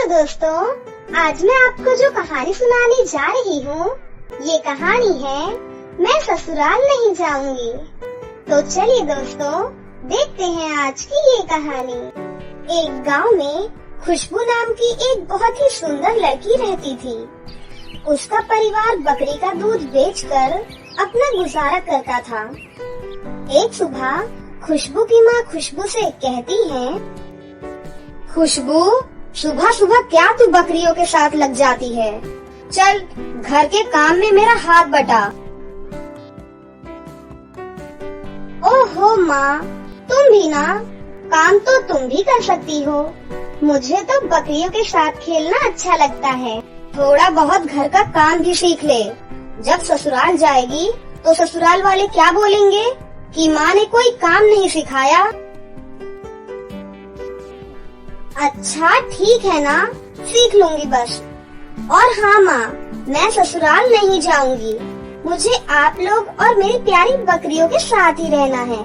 Hello दोस्तों, आज मैं आपको जो कहानी सुनाने जा रही हूँ, ये कहानी है मैं ससुराल नहीं जाऊंगी। तो चलिए दोस्तों, देखते हैं आज की ये कहानी। एक गांव में खुशबू नाम की एक बहुत ही सुंदर लड़की रहती थी। उसका परिवार बकरी का दूध बेचकर अपना गुजारा करता था। एक सुबह खुशबू की माँ खुशबू से कहती है, खुशबू, सुबह सुबह क्या तू बकरियों के साथ लग जाती है? चल घर के काम में मेरा हाथ बटा। ओहो माँ, तुम भी ना, काम तो तुम भी कर सकती हो। मुझे तो बकरियों के साथ खेलना अच्छा लगता है। थोड़ा बहुत घर का काम भी सीख ले। जब ससुराल जाएगी तो ससुराल वाले क्या बोलेंगे कि माँ ने कोई काम नहीं सिखाया। अच्छा ठीक है ना, सीख लूंगी बस। और हाँ माँ, मैं ससुराल नहीं जाऊंगी। मुझे आप लोग और मेरी प्यारी बकरियों के साथ ही रहना है।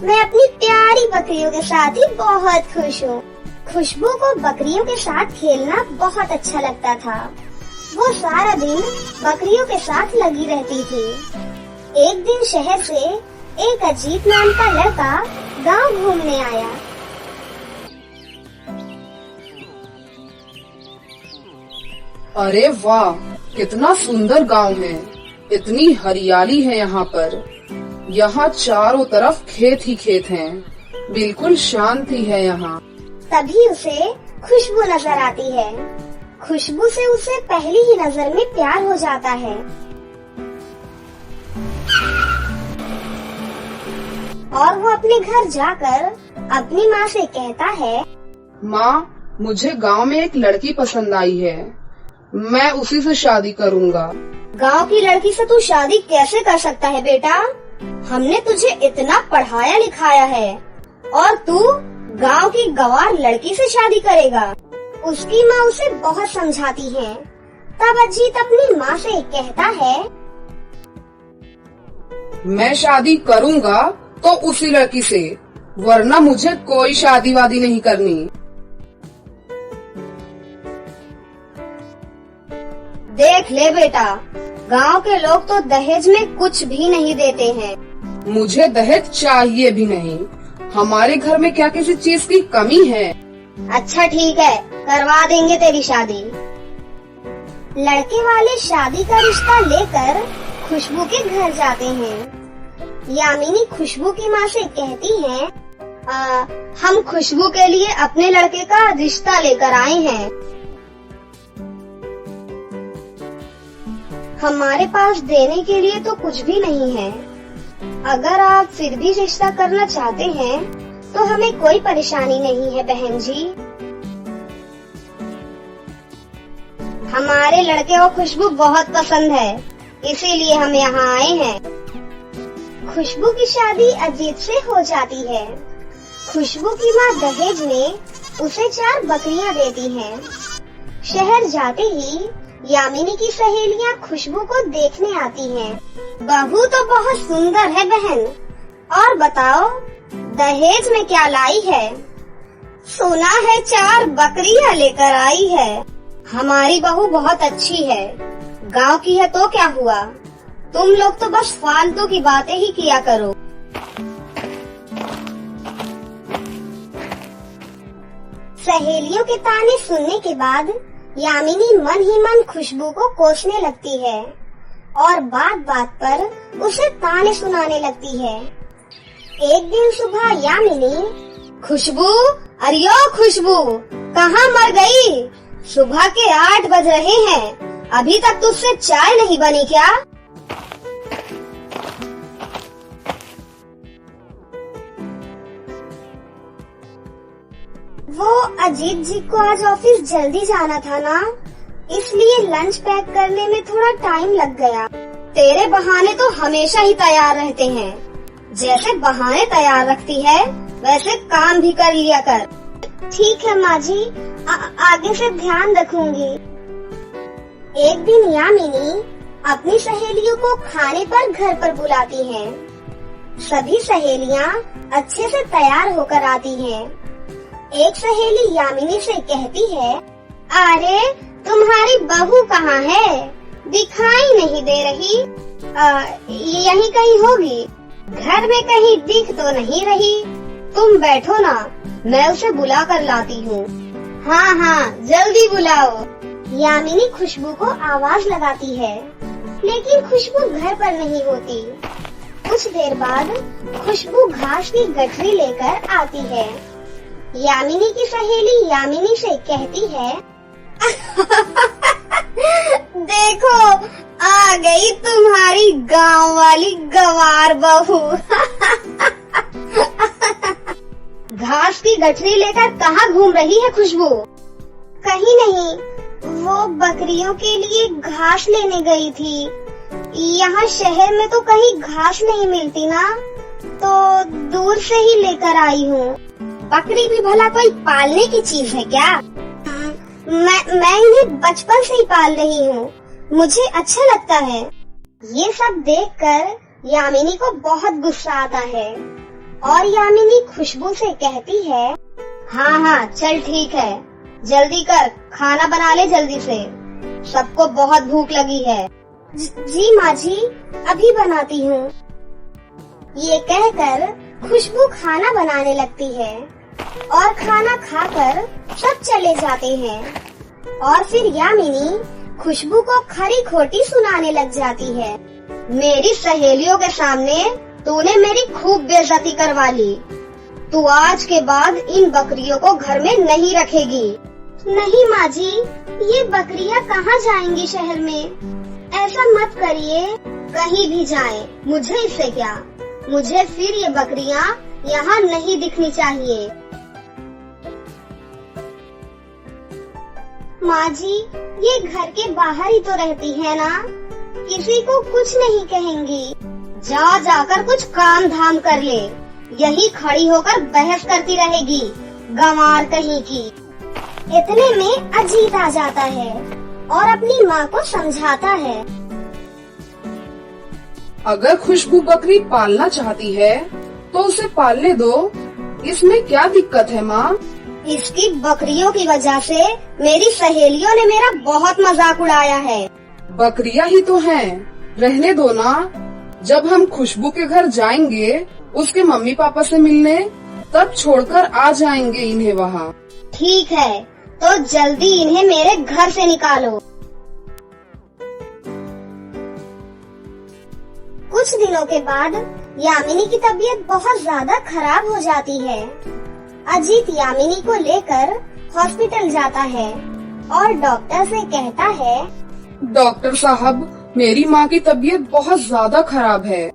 मैं अपनी प्यारी बकरियों के साथ ही बहुत खुश हूँ। खुशबू को बकरियों के साथ खेलना बहुत अच्छा लगता था। वो सारा दिन बकरियों के साथ लगी रहती थी। एक दिन शहर से एक अजीत नाम का लड़का गांव घूमने आया। अरे वाह, कितना सुंदर गांव है। इतनी हरियाली है यहाँ पर। यहाँ चारों तरफ खेत ही खेत हैं। बिल्कुल शांति है यहाँ। तभी उसे खुशबू नजर आती है। खुशबू से उसे पहली ही नजर में प्यार हो जाता है। और वो अपने घर जाकर अपनी माँ से कहता है, माँ, मुझे गांव में एक लड़की पसंद आई है। मैं उसी से शादी करूँगा। गांव की लड़की से तू शादी कैसे कर सकता है बेटा? हमने तुझे इतना पढ़ाया लिखाया है और तू गांव की गंवार लड़की से शादी करेगा। उसकी माँ उसे बहुत समझाती है। तब अजीत अपनी माँ से कहता है, मैं शादी करूँगा तो उसी लड़की से, वरना मुझे कोई शादी वादी नहीं करनी। देख ले बेटा, गांव के लोग तो दहेज में कुछ भी नहीं देते हैं। मुझे दहेज चाहिए भी नहीं। हमारे घर में क्या किसी चीज की कमी है? अच्छा ठीक है, करवा देंगे तेरी शादी। लड़के वाले शादी का रिश्ता लेकर खुशबू के घर जाते हैं। यामिनी खुशबू की माँ से कहती है, हम खुशबू के लिए अपने लड़के का रिश्ता लेकर आए हैं। हमारे पास देने के लिए तो कुछ भी नहीं है। अगर आप फिर भी रिश्ता करना चाहते हैं तो हमें कोई परेशानी नहीं है बहन जी। हमारे लड़के को खुशबू बहुत पसंद है, इसीलिए हम यहाँ आए हैं। खुशबू की शादी अजीत से हो जाती है। खुशबू की माँ दहेज में उसे 4 बकरियाँ देती हैं। शहर जाते ही यामिनी की सहेलियाँ खुशबू को देखने आती हैं। बहू तो बहुत सुंदर है बहन, और बताओ दहेज में क्या लाई है? सुना है 4 बकरियाँ लेकर आई है। हमारी बहू बहुत अच्छी है। गांव की है तो क्या हुआ? तुम लोग तो बस फालतू की बातें ही किया करो। सहेलियों के ताने सुनने के बाद यामिनी मन ही मन खुशबू को कोसने लगती है और बात बात पर उसे ताने सुनाने लगती है। एक दिन सुबह यामिनी, खुशबू, अरे ओ खुशबू, कहाँ मर गई? सुबह के 8 बज रहे हैं, अभी तक तुझसे चाय नहीं बनी क्या? वो अजीत जी को आज ऑफिस जल्दी जाना था ना, इसलिए लंच पैक करने में थोड़ा टाइम लग गया। तेरे बहाने तो हमेशा ही तैयार रहते हैं। जैसे बहाने तैयार रखती है वैसे काम भी कर लिया कर। ठीक है माँ जी, आगे से ध्यान रखूंगी। एक दिन यामिनी अपनी सहेलियों को खाने पर घर पर बुलाती हैं। सभी सहेलियाँ अच्छे से तैयार होकर आती हैं। एक सहेली यामिनी से कहती है, अरे तुम्हारी बहू कहाँ है? दिखाई नहीं दे रही। यहीं कहीं होगी, घर में कहीं दिख तो नहीं रही। तुम बैठो ना, मैं उसे बुला कर लाती हूँ। हाँ हाँ, जल्दी बुलाओ। यामिनी खुशबू को आवाज लगाती है, लेकिन खुशबू घर पर नहीं होती। कुछ देर बाद खुशबू घास की गठरी लेकर आती है। यामिनी की सहेली यामिनी से कहती है, देखो आ गई तुम्हारी गांव वाली गंवार बहू। घास की गठरी लेकर कहाँ घूम रही है खुशबू? कहीं नहीं, वो बकरियों के लिए घास लेने गई थी। यहाँ शहर में तो कहीं घास नहीं मिलती ना, तो दूर से ही लेकर आई हूँ। बकरी भी भला कोई पालने की चीज है क्या? मैं इन्हें बचपन से ही पाल रही हूँ, मुझे अच्छा लगता है। ये सब देखकर यामिनी को बहुत गुस्सा आता है और यामिनी खुशबू से कहती है, हाँ हाँ चल ठीक है, जल्दी कर, खाना बना ले जल्दी से, सबको बहुत भूख लगी है। जी माँ जी, अभी बनाती हूँ। ये कहकर खुशबू खाना बनाने लगती है और खाना खाकर सब चले जाते हैं। और फिर यामिनी खुशबू को खरी खोटी सुनाने लग जाती है। मेरी सहेलियों के सामने तूने मेरी खूब बेइज्जती करवा ली। तू आज के बाद इन बकरियों को घर में नहीं रखेगी। नहीं माँ जी, ये बकरियाँ कहाँ जाएंगी शहर में? ऐसा मत करिए, कहीं भी जाए, मुझे इससे क्या। मुझे फिर ये बकरियाँ यहाँ नहीं दिखनी चाहिए। माँ जी, ये घर के बाहर ही तो रहती है ना, किसी को कुछ नहीं कहेंगी। जाकर कुछ काम धाम कर ले, यही खड़ी होकर बहस करती रहेगी, गंवार कहीं की। इतने में अजीत आ जाता है और अपनी माँ को समझाता है। अगर खुशबू बकरी पालना चाहती है तो उसे पालने दो, इसमें क्या दिक्कत है माँ? इसकी बकरियों की वजह से मेरी सहेलियों ने मेरा बहुत मजाक उड़ाया है। बकरियां ही तो हैं, रहने दो ना। जब हम खुशबू के घर जाएंगे उसके मम्मी पापा से मिलने, तब छोड़कर आ जाएंगे इन्हें वहाँ। ठीक है, तो जल्दी इन्हें मेरे घर से निकालो। कुछ दिनों के बाद यामिनी की तबीयत बहुत ज्यादा खराब हो जाती है। अजीत यामिनी को लेकर हॉस्पिटल जाता है और डॉक्टर से कहता है, डॉक्टर साहब, मेरी माँ की तबीयत बहुत ज्यादा खराब है।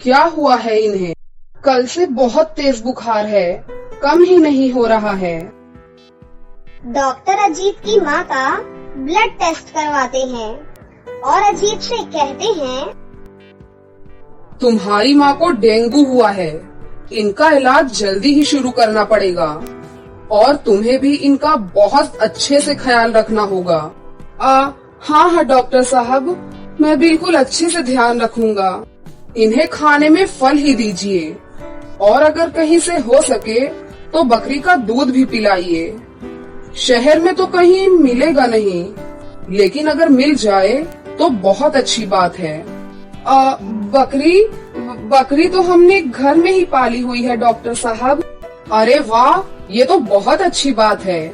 क्या हुआ है इन्हें? कल से बहुत तेज बुखार है, कम ही नहीं हो रहा है। डॉक्टर अजीत की माँ का ब्लड टेस्ट करवाते हैं और अजीत से कहते हैं, तुम्हारी माँ को डेंगू हुआ है, इनका इलाज जल्दी ही शुरू करना पड़ेगा और तुम्हें भी इनका बहुत अच्छे से ख्याल रखना होगा। हाँ डॉक्टर साहब, मैं बिल्कुल अच्छे से ध्यान रखूंगा। इन्हें खाने में फल ही दीजिए और अगर कहीं से हो सके तो बकरी का दूध भी पिलाइए। शहर में तो कहीं मिलेगा नहीं, लेकिन अगर मिल जाए तो बहुत अच्छी बात है। बकरी तो हमने घर में ही पाली हुई है डॉक्टर साहब। अरे वाह, ये तो बहुत अच्छी बात है।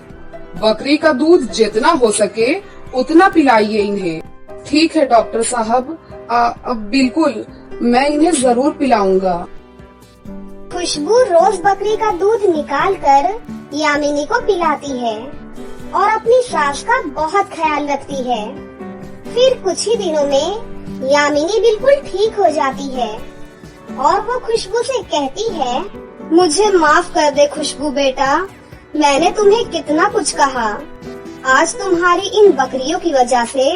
बकरी का दूध जितना हो सके उतना पिलाइए इन्हें। ठीक है डॉक्टर साहब, बिल्कुल, मैं इन्हें जरूर पिलाऊंगा। खुशबू रोज बकरी का दूध निकालकर यामिनी को पिलाती है और अपनी सास का बहुत ख्याल रखती है। फिर कुछ ही दिनों में यामिनी बिल्कुल ठीक हो जाती है और वो खुशबू से कहती है, मुझे माफ कर दे खुशबू बेटा, मैंने तुम्हें कितना कुछ कहा। आज तुम्हारी इन बकरियों की वजह से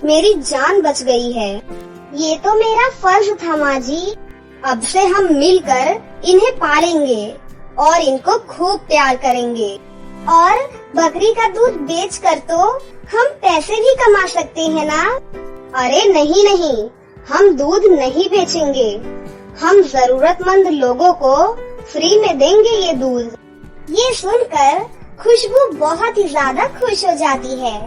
मेरी जान बच गई है। ये तो मेरा फर्ज था माँ जी। अब से हम मिलकर इन्हें पालेंगे और इनको खूब प्यार करेंगे और बकरी का दूध बेचकर तो हम पैसे भी कमा सकते हैं ना। अरे नहीं, हम दूध नहीं बेचेंगे, हम जरूरतमंद लोगों को फ्री में देंगे ये दूध। ये सुनकर खुशबू बहुत ही ज्यादा खुश हो जाती है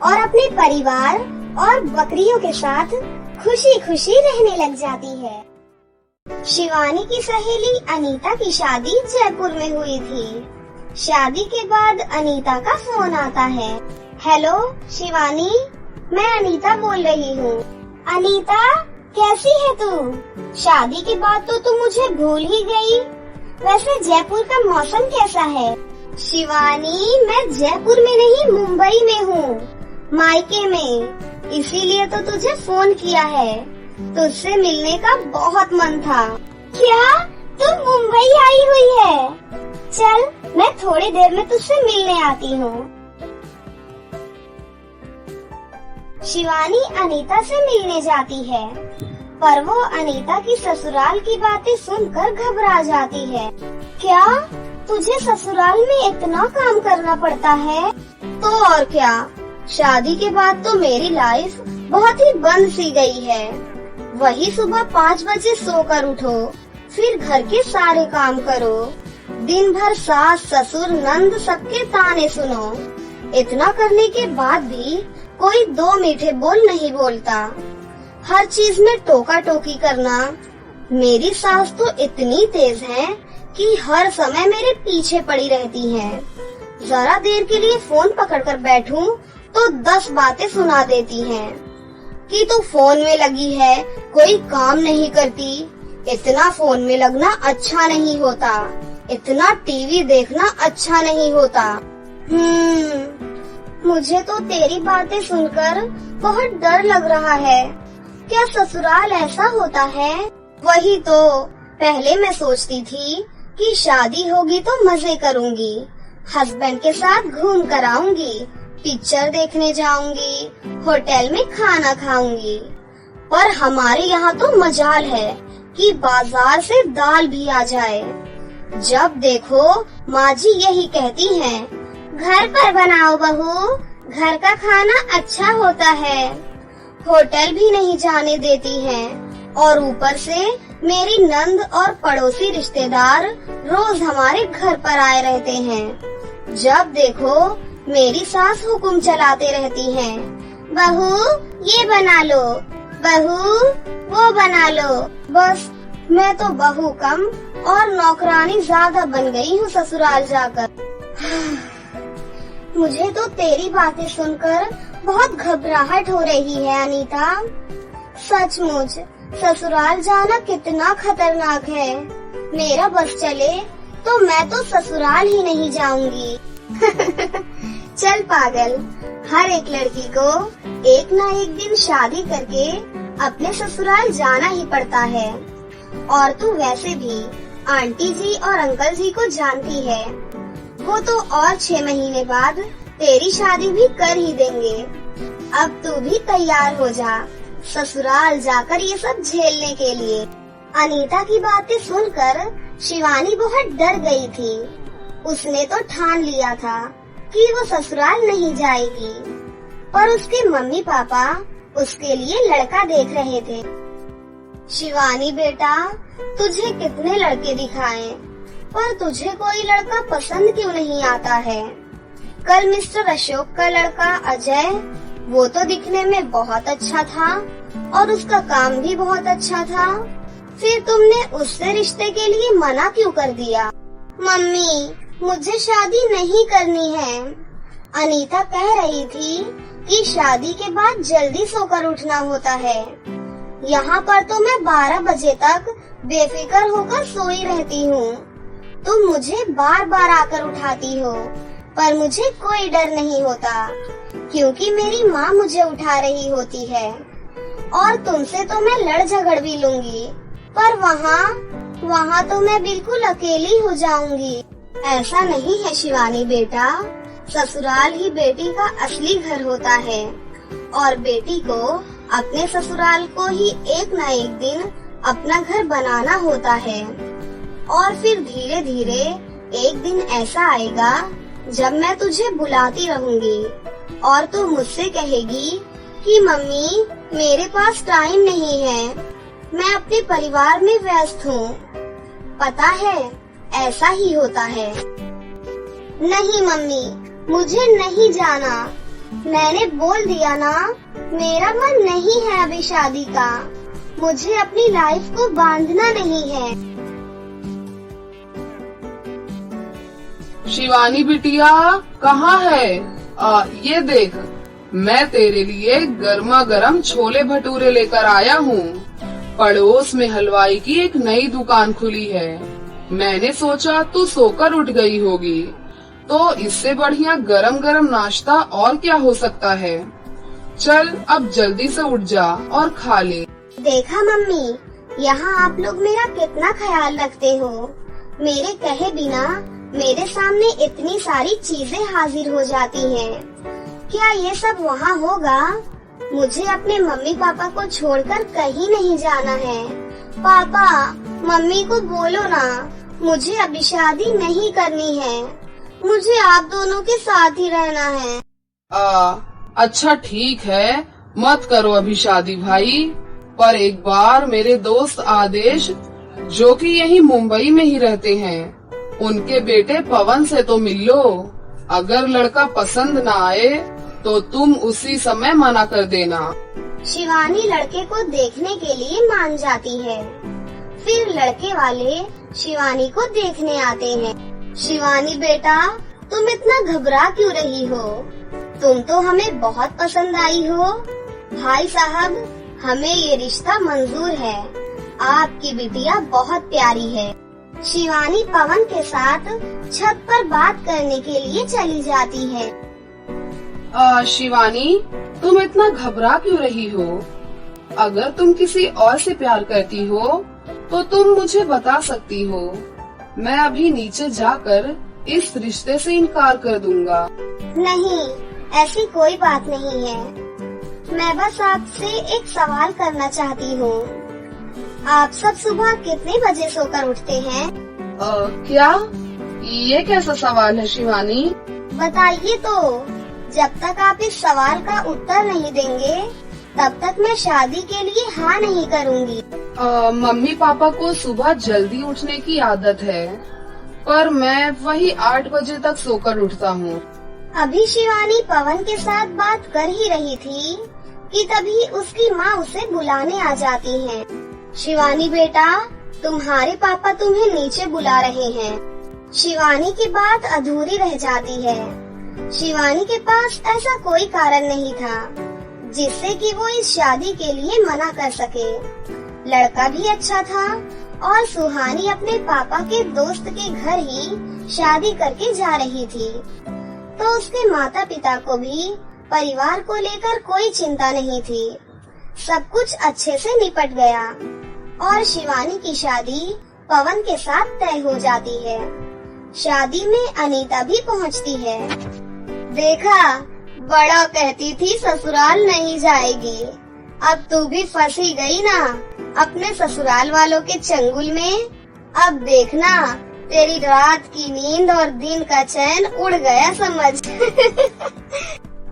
और अपने परिवार और बकरियों के साथ खुशी खुशी रहने लग जाती है। शिवानी की सहेली अनीता की शादी जयपुर में हुई थी। शादी के बाद अनीता का फोन आता है। हेलो शिवानी, मैं अनीता बोल रही हूँ। अनीता, कैसी है तू? शादी के बाद तो तू मुझे भूल ही गई। वैसे जयपुर का मौसम कैसा है? शिवानी, मैं जयपुर में नहीं, मुंबई में हूँ, मायके में। इसीलिए तो तुझे फोन किया है। तुझसे मिलने का बहुत मन था। क्या तुम मुंबई आई हुई है? चल, मैं थोड़ी देर में तुझसे मिलने आती हूँ। शिवानी अनीता से मिलने जाती है, पर वो अनीता की ससुराल की बातें सुनकर घबरा जाती है। क्या तुझे ससुराल में इतना काम करना पड़ता है? तो और क्या, शादी के बाद तो मेरी लाइफ बहुत ही बंद सी गई है। वही सुबह 5 बजे सोकर उठो, फिर घर के सारे काम करो, दिन भर सास ससुर नंद सबके ताने सुनो। इतना करने के बाद भी कोई 2 मीठे बोल नहीं बोलता। हर चीज में टोका टोकी करना। मेरी सास तो इतनी तेज है कि हर समय मेरे पीछे पड़ी रहती है। जरा देर के लिए फोन पकड़कर बैठूं तो 10 बातें सुना देती हैं कि तू फोन में लगी है, कोई काम नहीं करती। इतना फोन में लगना अच्छा नहीं होता, इतना टीवी देखना अच्छा नहीं होता। मुझे तो तेरी बातें सुनकर बहुत डर लग रहा है। क्या ससुराल ऐसा होता है? वही तो, पहले मैं सोचती थी कि शादी होगी तो मजे करूंगी, हस्बैंड के साथ घूम कर आऊंगी, पिक्चर देखने जाऊंगी, होटल में खाना खाऊंगी। पर हमारे यहाँ तो मजाल है कि बाजार से दाल भी आ जाए। जब देखो माँ जी यही कहती हैं, घर पर बनाओ बहू, घर का खाना अच्छा होता है। होटल भी नहीं जाने देती हैं और ऊपर से मेरी नंद और पड़ोसी रिश्तेदार रोज हमारे घर पर आए रहते हैं। जब देखो मेरी सास हुक्म चलाते रहती हैं, बहू ये बना लो, बहू वो बना लो। बस मैं तो बहू कम और नौकरानी ज्यादा बन गई हूँ ससुराल जाकर। मुझे तो तेरी बातें सुनकर बहुत घबराहट हो रही है अनीता। सचमुच ससुराल जाना कितना खतरनाक है। मेरा बस चले तो मैं तो ससुराल ही नहीं जाऊंगी। चल पागल, हर एक लड़की को एक ना एक दिन शादी करके अपने ससुराल जाना ही पड़ता है। और तू वैसे भी आंटी जी और अंकल जी को जानती है, वो तो और 6 महीने बाद तेरी शादी भी कर ही देंगे। अब तू भी तैयार हो जा ससुराल जाकर ये सब झेलने के लिए। अनीता की बातें सुनकर शिवानी बहुत डर गई थी। उसने तो ठान लिया था कि वो ससुराल नहीं जाएगी, पर उसके मम्मी पापा उसके लिए लड़का देख रहे थे। शिवानी बेटा, तुझे कितने लड़के दिखाएं, पर तुझे कोई लड़का पसंद क्यों नहीं आता है? कल मिस्टर अशोक का लड़का अजय, वो तो दिखने में बहुत अच्छा था और उसका काम भी बहुत अच्छा था। फिर तुमने उससे रिश्ते के लिए मना क्यों कर दिया? मम्मी, मुझे शादी नहीं करनी है। अनीता कह रही थी कि शादी के बाद जल्दी सोकर उठना होता है। यहाँ पर तो मैं 12 बजे तक बेफिक्र होकर सोई रहती हूँ। तुम मुझे बार बार आकर उठाती हो, पर मुझे कोई डर नहीं होता क्योंकि मेरी माँ मुझे उठा रही होती है। और तुमसे तो मैं लड़ झगड़ भी लूंगी, पर वहाँ तो मैं बिल्कुल अकेली हो जाऊंगी। ऐसा नहीं है शिवानी बेटा, ससुराल ही बेटी का असली घर होता है और बेटी को अपने ससुराल को ही एक न एक दिन अपना घर बनाना होता है। और फिर धीरे धीरे एक दिन ऐसा आएगा जब मैं तुझे बुलाती रहूंगी और तू मुझसे कहेगी कि मम्मी मेरे पास टाइम नहीं है, मैं अपने परिवार में व्यस्त हूँ। पता है ऐसा ही होता है। नहीं मम्मी, मुझे नहीं जाना। मैंने बोल दिया ना, मेरा मन नहीं है अभी शादी का। मुझे अपनी लाइफ को बांधना नहीं है। शिवानी बिटिया कहाँ है? ये देख, मैं तेरे लिए गर्मा गर्म छोले भटूरे लेकर आया हूँ। पड़ोस में हलवाई की एक नई दुकान खुली है। मैंने सोचा तू सोकर उठ गई होगी, तो इससे बढ़िया गरम गरम नाश्ता और क्या हो सकता है। चल अब जल्दी से उठ जा और खा ले। देखा मम्मी, यहाँ आप लोग मेरा कितना ख्याल रखते हो। मेरे कहे बिना मेरे सामने इतनी सारी चीजें हाजिर हो जाती हैं। क्या ये सब वहाँ होगा? मुझे अपने मम्मी पापा को छोड़कर कहीं नहीं जाना है। पापा, मम्मी को बोलो ना, मुझे अभी शादी नहीं करनी है। मुझे आप दोनों के साथ ही रहना है। अच्छा ठीक है, मत करो अभी शादी भाई। पर एक बार मेरे दोस्त आदेश, जो कि यही मुंबई में ही रहते हैं, उनके बेटे पवन से तो मिल लो। अगर लड़का पसंद ना आए तो तुम उसी समय मना कर देना। शिवानी लड़के को देखने के लिए मान जाती है। फिर लड़के वाले शिवानी को देखने आते हैं। शिवानी बेटा, तुम इतना घबरा क्यों रही हो? तुम तो हमें बहुत पसंद आई हो। भाई साहब, हमें ये रिश्ता मंजूर है। आपकी बिटिया बहुत प्यारी है। शिवानी पवन के साथ छत पर बात करने के लिए चली जाती है। शिवानी, तुम इतना घबरा क्यों रही हो? अगर तुम किसी और से प्यार करती हो तो तुम मुझे बता सकती हो। मैं अभी नीचे जाकर इस रिश्ते से इनकार कर दूंगा। नहीं, ऐसी कोई बात नहीं है। मैं बस आपसे एक सवाल करना चाहती हूँ। आप सब सुबह कितने बजे सोकर उठते हैं? क्या? ये कैसा सवाल है शिवानी? बताइए तो। जब तक आप इस सवाल का उत्तर नहीं देंगे, तब तक मैं शादी के लिए हाँ नहीं करूँगी। मम्मी पापा को सुबह जल्दी उठने की आदत है, पर मैं वही 8 बजे तक सोकर उठता हूँ। अभी शिवानी पवन के साथ बात कर ही रही थी कि तभी उसकी माँ उसे बुलाने आ जाती हैं। शिवानी बेटा, तुम्हारे पापा तुम्हें नीचे बुला रहे हैं। शिवानी की बात अधूरी रह जाती है। शिवानी के पास ऐसा कोई कारण नहीं था जिससे कि वो इस शादी के लिए मना कर सके। लड़का भी अच्छा था और सुहानी अपने पापा के दोस्त के घर ही शादी करके जा रही थी, तो उसके माता पिता को भी परिवार को लेकर कोई चिंता नहीं थी। सब कुछ अच्छे से निपट गया और शिवानी की शादी पवन के साथ तय हो जाती है। शादी में अनीता भी पहुंचती है। देखा, बड़ा कहती थी ससुराल नहीं जाएगी। अब तू भी फंसी गई ना अपने ससुराल वालों के चंगुल में। अब देखना, तेरी रात की नींद और दिन का चैन उड़ गया समझ।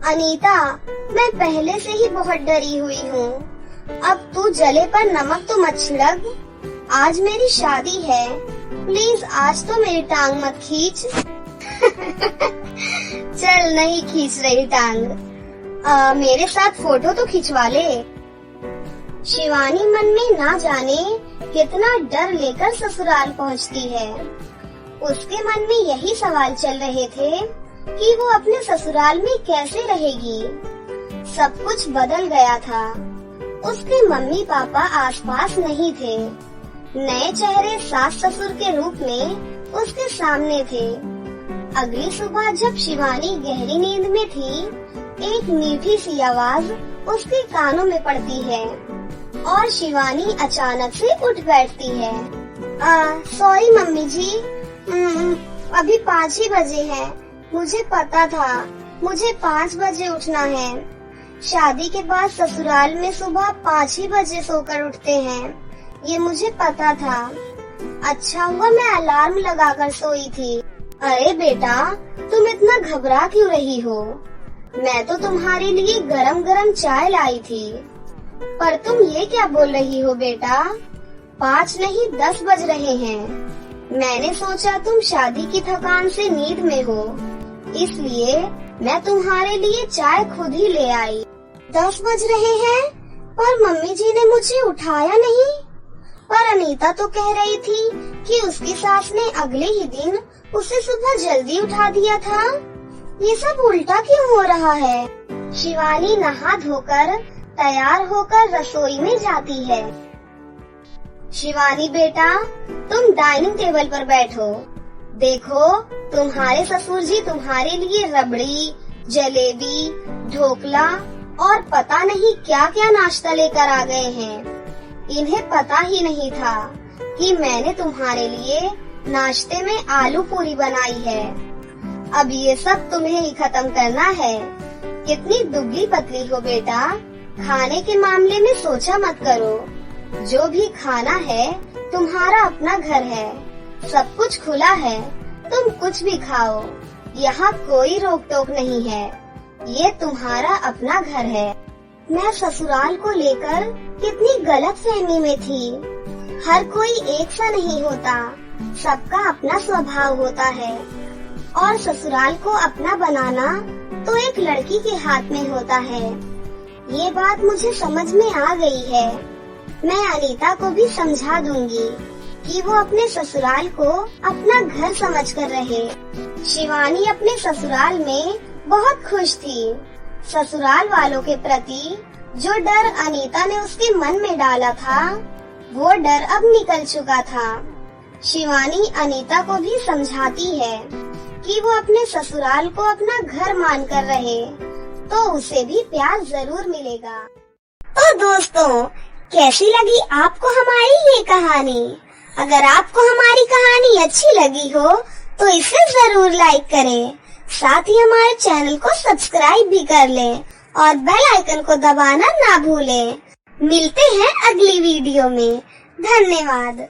अनीता, मैं पहले से ही बहुत डरी हुई हूँ। अब तू जले पर नमक तो मत छिड़क। आज मेरी शादी है, प्लीज आज तो मेरी टांग मत खींच। चल, नहीं खींच रही टांग। मेरे साथ फोटो तो खिंचवा ले। शिवानी मन में ना जाने कितना डर लेकर ससुराल पहुंचती है। उसके मन में यही सवाल चल रहे थे कि वो अपने ससुराल में कैसे रहेगी। सब कुछ बदल गया था। उसके मम्मी पापा आसपास नहीं थे। नए चेहरे सास ससुर के रूप में उसके सामने थे। अगली सुबह जब शिवानी गहरी नींद में थी, एक मीठी सी आवाज उसके कानों में पड़ती है और शिवानी अचानक से उठ बैठती है। सॉरी मम्मी जी, अभी 5 ही बजे हैं। मुझे पता था मुझे 5 बजे उठना है। शादी के बाद ससुराल में सुबह 5 ही बजे सोकर उठते हैं, ये मुझे पता था। अच्छा हुआ मैं अलार्म लगाकर सोई थी। अरे बेटा, तुम इतना घबरा क्यों रही हो? मैं तो तुम्हारे लिए गरम गरम चाय लाई थी। पर तुम ये क्या बोल रही हो बेटा? 5 नहीं 10 बज रहे हैं। मैंने सोचा तुम शादी की थकान से नींद में हो, इसलिए मैं तुम्हारे लिए चाय खुद ही ले आई। 10 बज रहे हैं पर मम्मी जी ने मुझे उठाया नहीं। पर अनीता तो कह रही थी कि उसकी सास ने अगले ही दिन उसे सुबह जल्दी उठा दिया था। ये सब उल्टा क्यों हो रहा है? शिवानी नहा धोकर तैयार होकर रसोई में जाती है। शिवानी बेटा, तुम डाइनिंग टेबल पर बैठो। देखो, तुम्हारे ससुर जी तुम्हारे लिए रबड़ी, जलेबी, ढोकला और पता नहीं क्या क्या नाश्ता लेकर आ गए हैं। इन्हें पता ही नहीं था कि मैंने तुम्हारे लिए नाश्ते में आलू पूरी बनाई है। अब ये सब तुम्हें ही खत्म करना है। कितनी दुबली पतली हो बेटा, खाने के मामले में सोचा मत करो। जो भी खाना है तुम्हारा अपना घर है, सब कुछ खुला है, तुम कुछ भी खाओ, यहाँ कोई रोक टोक नहीं है। ये तुम्हारा अपना घर है। मैं ससुराल को लेकर कितनी गलत फहमी में थी। हर कोई एक सा नहीं होता, सबका अपना स्वभाव होता है और ससुराल को अपना बनाना तो एक लड़की के हाथ में होता है। ये बात मुझे समझ में आ गई है। मैं अनीता को भी समझा दूंगी कि वो अपने ससुराल को अपना घर समझकर रहे। शिवानी अपने ससुराल में बहुत खुश थी। ससुराल वालों के प्रति जो डर अनीता ने उसके मन में डाला था, वो डर अब निकल चुका था। शिवानी अनीता को भी समझाती है कि वो अपने ससुराल को अपना घर मानकर रहे, तो उसे भी प्यार जरूर मिलेगा। तो दोस्तों, कैसी लगी आपको हमारी ये कहानी? अगर आपको हमारी कहानी अच्छी लगी हो तो इसे जरूर लाइक करें, साथ ही हमारे चैनल को सब्सक्राइब भी कर लें और बेल आइकन को दबाना ना भूलें। मिलते हैं अगली वीडियो में। धन्यवाद।